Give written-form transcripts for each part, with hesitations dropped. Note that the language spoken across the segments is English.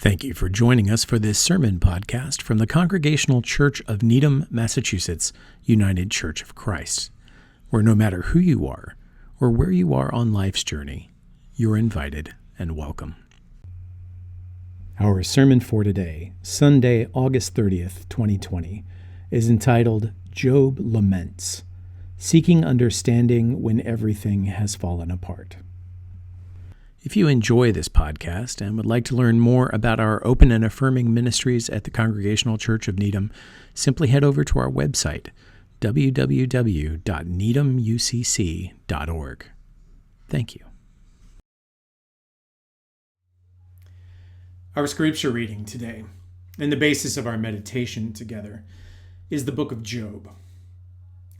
Thank you for joining us for this sermon podcast from the Congregational Church of Needham, Massachusetts, United Church of Christ, where no matter who you are or where you are on life's journey, you're invited and welcome. Our sermon for today, Sunday, August 30th, 2020, is entitled Job Laments, Seeking Understanding When Everything Has Fallen Apart. If you enjoy this podcast and would like to learn more about our open and affirming ministries at the Congregational Church of Needham, simply head over to our website, www.needhamucc.org. Thank you. Our scripture reading today, and the basis of our meditation together, is the book of Job.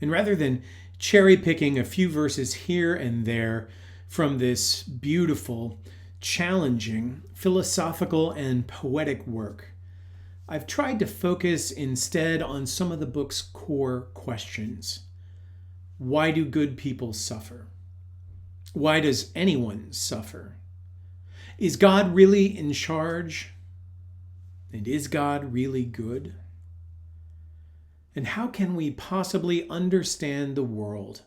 And rather than cherry-picking a few verses here and there from this beautiful, challenging, philosophical, and poetic work, I've tried to focus instead on some of the book's core questions. Why do good people suffer? Why does anyone suffer? Is God really in charge? And is God really good? And how can we possibly understand the world,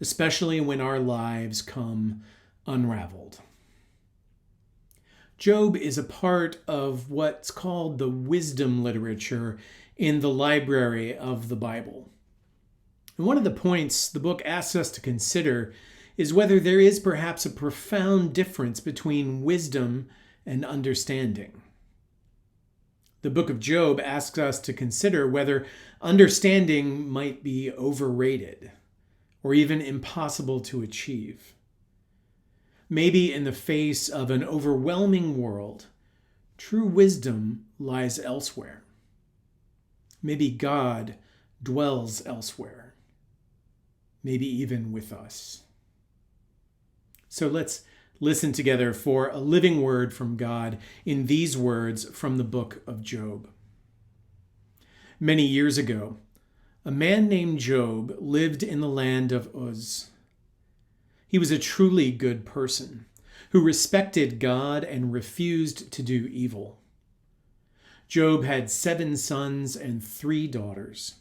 especially when our lives come unraveled? Job is a part of what's called the wisdom literature in the library of the Bible. And one of the points the book asks us to consider is whether there is perhaps a profound difference between wisdom and understanding. The book of Job asks us to consider whether understanding might be overrated or even impossible to achieve. Maybe in the face of an overwhelming world, true wisdom lies elsewhere. Maybe God dwells elsewhere, maybe even with us. So let's listen together for a living word from God in these words from the book of Job. Many years ago, a man named Job lived in the land of Uz. He was a truly good person who respected God and refused to do evil. Job had 7 sons and 3 daughters.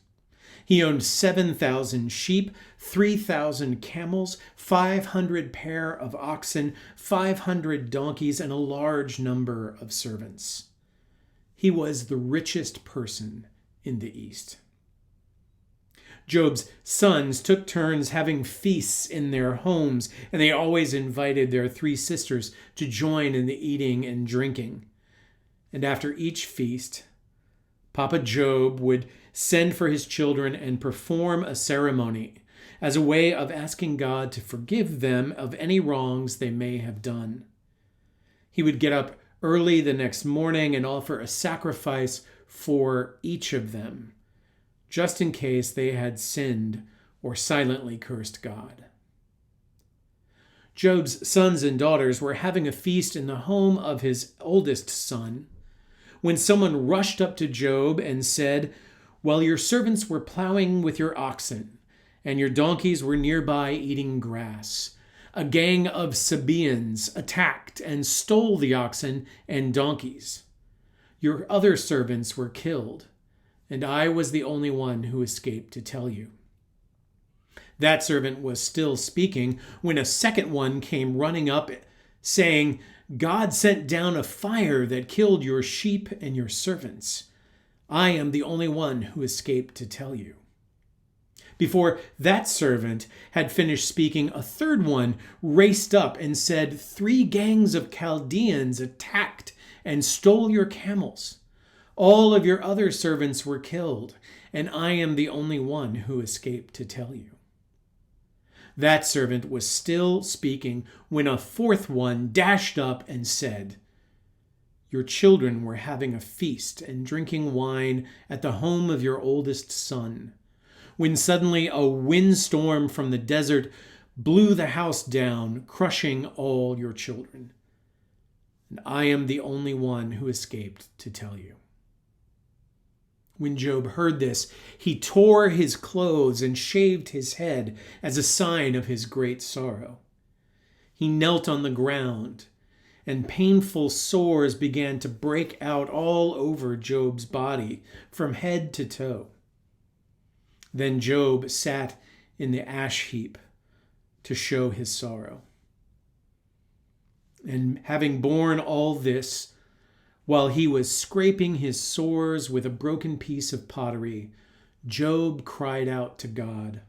He owned 7,000 sheep, 3,000 camels, 500 pair of oxen, 500 donkeys, and a large number of servants. He was the richest person in the East. Job's sons took turns having feasts in their homes, and they always invited their 3 sisters to join in the eating and drinking. And after each feast, Papa Job would send for his children and perform a ceremony as a way of asking God to forgive them of any wrongs they may have done. He would get up early the next morning and offer a sacrifice for each of them, just in case they had sinned or silently cursed God. Job's sons and daughters were having a feast in the home of his oldest son when someone rushed up to Job and said, "While your servants were plowing with your oxen and your donkeys were nearby eating grass, a gang of Sabaeans attacked and stole the oxen and donkeys. Your other servants were killed, and I was the only one who escaped to tell you." That servant was still speaking when a second one came running up, saying, "God sent down a fire that killed your sheep and your servants. I am the only one who escaped to tell you." Before that servant had finished speaking, a third one raced up and said, "3 gangs of Chaldeans attacked and stole your camels. All of your other servants were killed, and I am the only one who escaped to tell you." That servant was still speaking when a fourth one dashed up and said, "Your children were having a feast and drinking wine at the home of your oldest son, when suddenly a windstorm from the desert blew the house down, crushing all your children. And I am the only one who escaped to tell you." When Job heard this, he tore his clothes and shaved his head as a sign of his great sorrow. He knelt on the ground and painful sores began to break out all over Job's body, from head to toe. Then Job sat in the ash heap to show his sorrow. And having borne all this, while he was scraping his sores with a broken piece of pottery, Job cried out to God,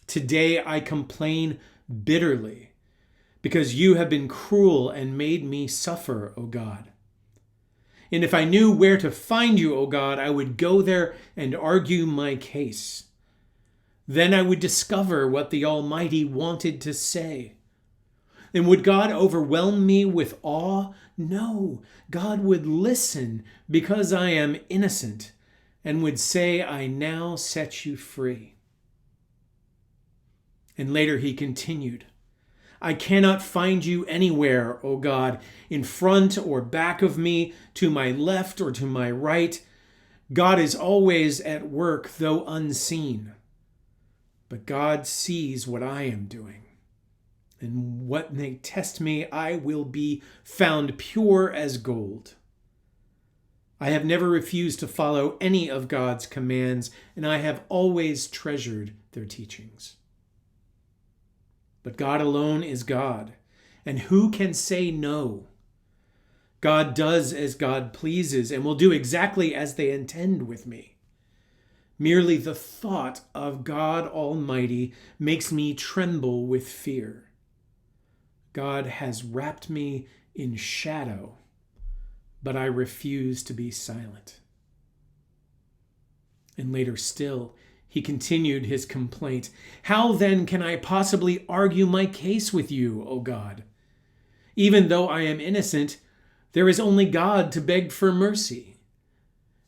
"Today I complain bitterly, because you have been cruel and made me suffer, O God. And if I knew where to find you, O God, I would go there and argue my case. Then I would discover what the Almighty wanted to say. And would God overwhelm me with awe? No, God would listen because I am innocent and would say, I now set you free." And later he continued, "I cannot find you anywhere, O God, in front or back of me, to my left or to my right. God is always at work, though unseen. But God sees what I am doing. And when they test me, I will be found pure as gold. I have never refused to follow any of God's commands, and I have always treasured their teachings. But God alone is God, and who can say no? God does as God pleases and will do exactly as they intend with me. Merely the thought of God Almighty makes me tremble with fear. God has wrapped me in shadow, but I refuse to be silent." And later still, he continued his complaint. "How then can I possibly argue my case with you, O God? Even though I am innocent, there is only God to beg for mercy.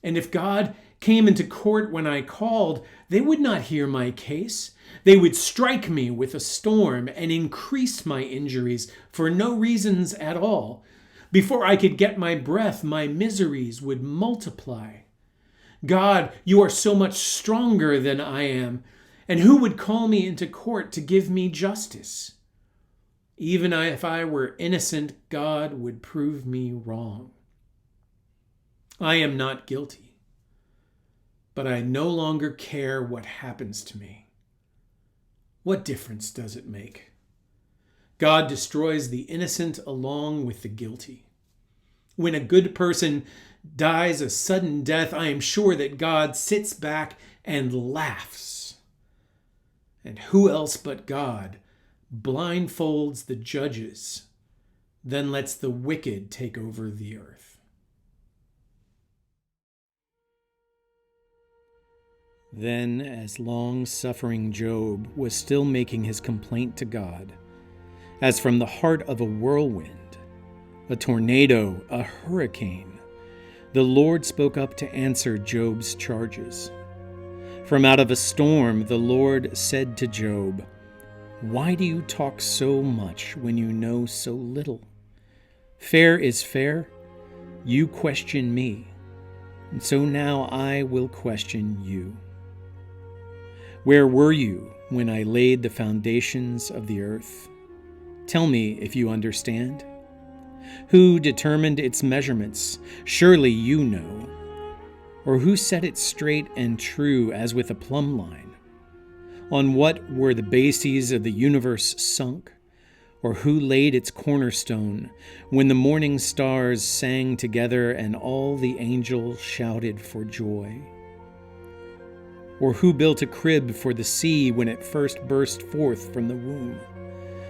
And if God came into court when I called, they would not hear my case. They would strike me with a storm and increase my injuries for no reasons at all. Before I could get my breath, my miseries would multiply. God, you are so much stronger than I am, and who would call me into court to give me justice? Even if I were innocent, God would prove me wrong. I am not guilty, but I no longer care what happens to me. What difference does it make? God destroys the innocent along with the guilty. When a good person dies a sudden death, I am sure that God sits back and laughs. And who else but God blindfolds the judges, then lets the wicked take over the earth? Then, as long-suffering Job was still making his complaint to God, as from the heart of a whirlwind, a tornado, a hurricane, the Lord spoke up to answer Job's charges. From out of a storm, the Lord said to Job, "Why do you talk so much when you know so little? Fair is fair. You question me, and so now I will question you. Where were you when I laid the foundations of the earth? Tell me if you understand. Who determined its measurements? Surely you know. Or who set it straight and true as with a plumb line? On what were the bases of the universe sunk? Or who laid its cornerstone when the morning stars sang together and all the angels shouted for joy? Or who built a crib for the sea when it first burst forth from the womb?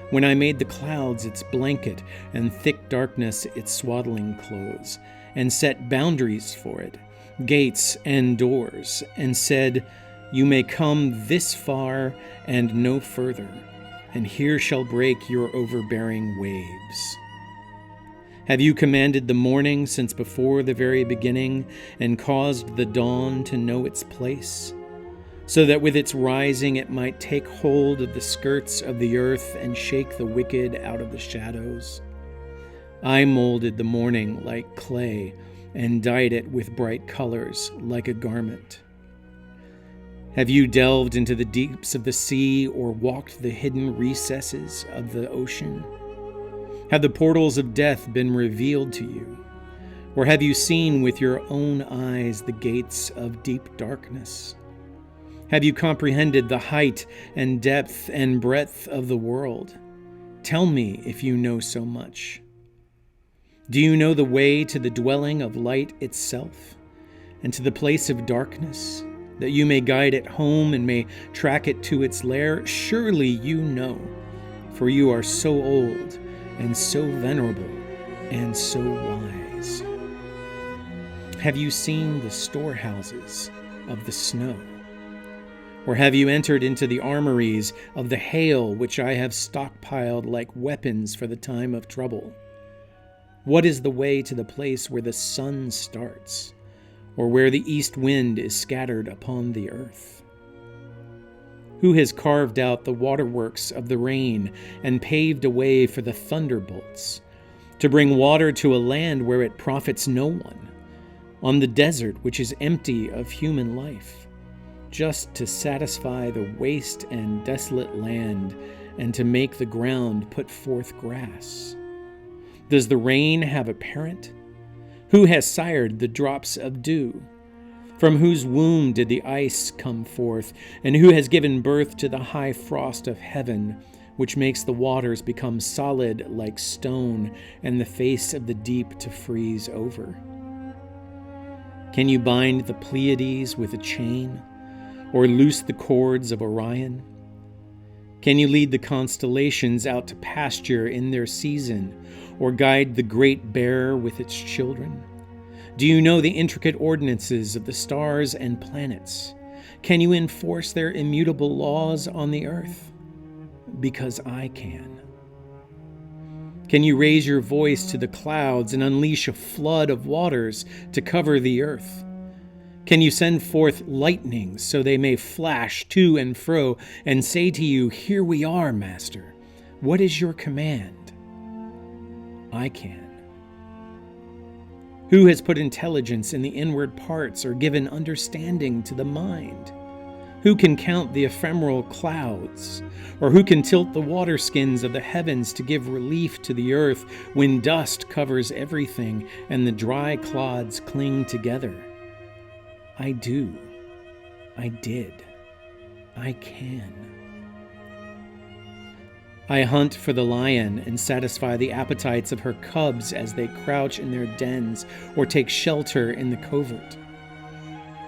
When I made the clouds its blanket and thick darkness its swaddling clothes, and set boundaries for it, gates and doors, and said, You may come this far and no further, and here shall break your overbearing waves. Have you commanded the morning since before the very beginning, and caused the dawn to know its place, so that with its rising it might take hold of the skirts of the earth and shake the wicked out of the shadows? I molded the morning like clay and dyed it with bright colors like a garment. Have you delved into the deeps of the sea or walked the hidden recesses of the ocean? Have the portals of death been revealed to you? Or have you seen with your own eyes the gates of deep darkness? Have you comprehended the height and depth and breadth of the world? Tell me if you know so much. Do you know the way to the dwelling of light itself, and to the place of darkness, that you may guide it home and may track it to its lair? Surely you know, for you are so old and so venerable and so wise. Have you seen the storehouses of the snow? Or have you entered into the armories of the hail, which I have stockpiled like weapons for the time of trouble? What is the way to the place where the sun starts, or where the east wind is scattered upon the earth? Who has carved out the waterworks of the rain and paved a way for the thunderbolts, to bring water to a land where it profits no one, on the desert which is empty of human life, just to satisfy the waste and desolate land and to make the ground put forth grass? Does the rain have a parent? Who has sired the drops of dew? From whose womb did the ice come forth? And who has given birth to the high frost of heaven, which makes the waters become solid like stone and the face of the deep to freeze over? Can you bind the Pleiades with a chain, or loose the cords of Orion? Can you lead the constellations out to pasture in their season, or guide the Great Bear with its children? Do you know the intricate ordinances of the stars and planets? Can you enforce their immutable laws on the earth? Because I can. Can you raise your voice to the clouds and unleash a flood of waters to cover the earth? Can you send forth lightnings so they may flash to and fro and say to you, "Here we are, Master. What is your command?" I can. Who has put intelligence in the inward parts or given understanding to the mind? Who can count the ephemeral clouds? Or who can tilt the waterskins of the heavens to give relief to the earth when dust covers everything and the dry clods cling together? I do. I did. I can. I hunt for the lion and satisfy the appetites of her cubs as they crouch in their dens or take shelter in the covert.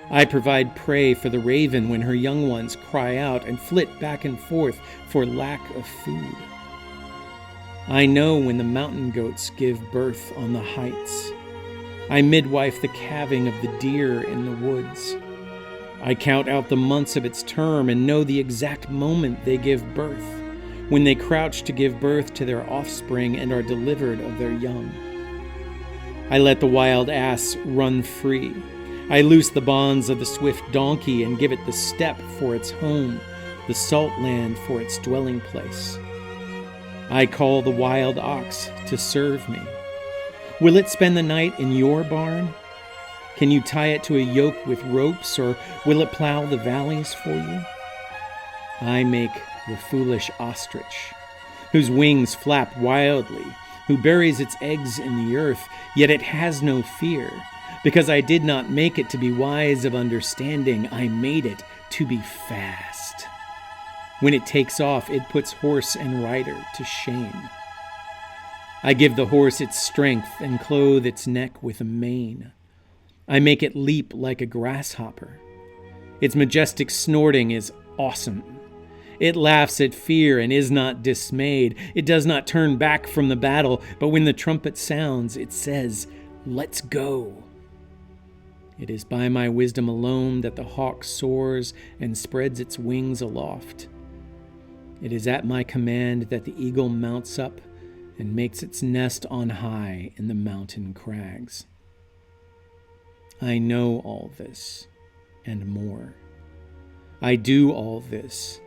I provide prey for the raven when her young ones cry out and flit back and forth for lack of food. I know when the mountain goats give birth on the heights. I midwife the calving of the deer in the woods. I count out the months of its term and know the exact moment they give birth, when they crouch to give birth to their offspring and are delivered of their young. I let the wild ass run free. I loose the bonds of the swift donkey and give it the steppe for its home, the salt land for its dwelling place. I call the wild ox to serve me. Will it spend the night in your barn? Can you tie it to a yoke with ropes, or will it plow the valleys for you? I make the foolish ostrich, whose wings flap wildly, who buries its eggs in the earth, yet it has no fear, because I did not make it to be wise of understanding, I made it to be fast. When it takes off, it puts horse and rider to shame. I give the horse its strength and clothe its neck with a mane. I make it leap like a grasshopper. Its majestic snorting is awesome. It laughs at fear and is not dismayed. It does not turn back from the battle, but when the trumpet sounds, it says, "Let's go." It is by my wisdom alone that the hawk soars and spreads its wings aloft. It is at my command that the eagle mounts up and makes its nest on high in the mountain crags. I know all this and more. I do all this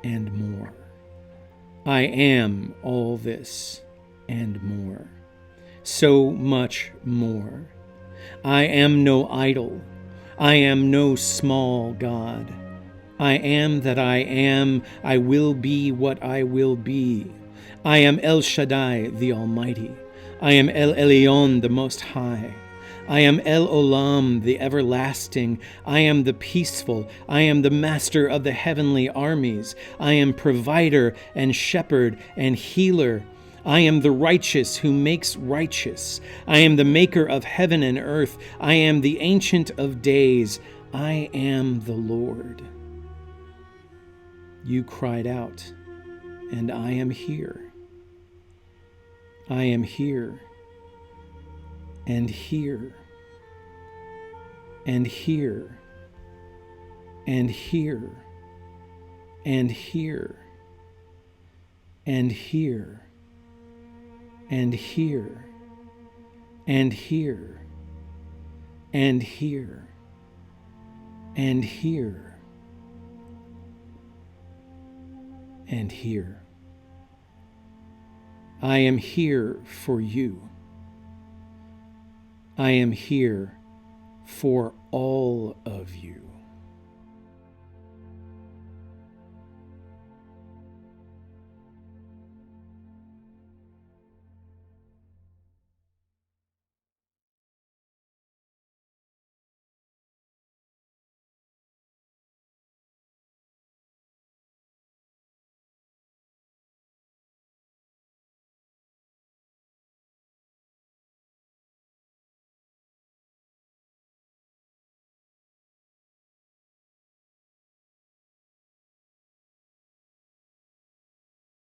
and more. I am all this and more. So much more. I am no idol. I am no small God. I am that I am. I will be what I will be. I am El Shaddai, the Almighty. I am El Elyon, the Most High. I am El Olam, the Everlasting. I am the Peaceful. I am the Master of the heavenly armies. I am Provider and Shepherd and Healer. I am the righteous who makes righteous. I am the Maker of heaven and earth. I am the Ancient of Days. I am the Lord. You cried out, and I am here. I am here, and here, and here, and here, and here, and here, and here, and here, and here, and here, and here. I am here for you. I am here for all of you.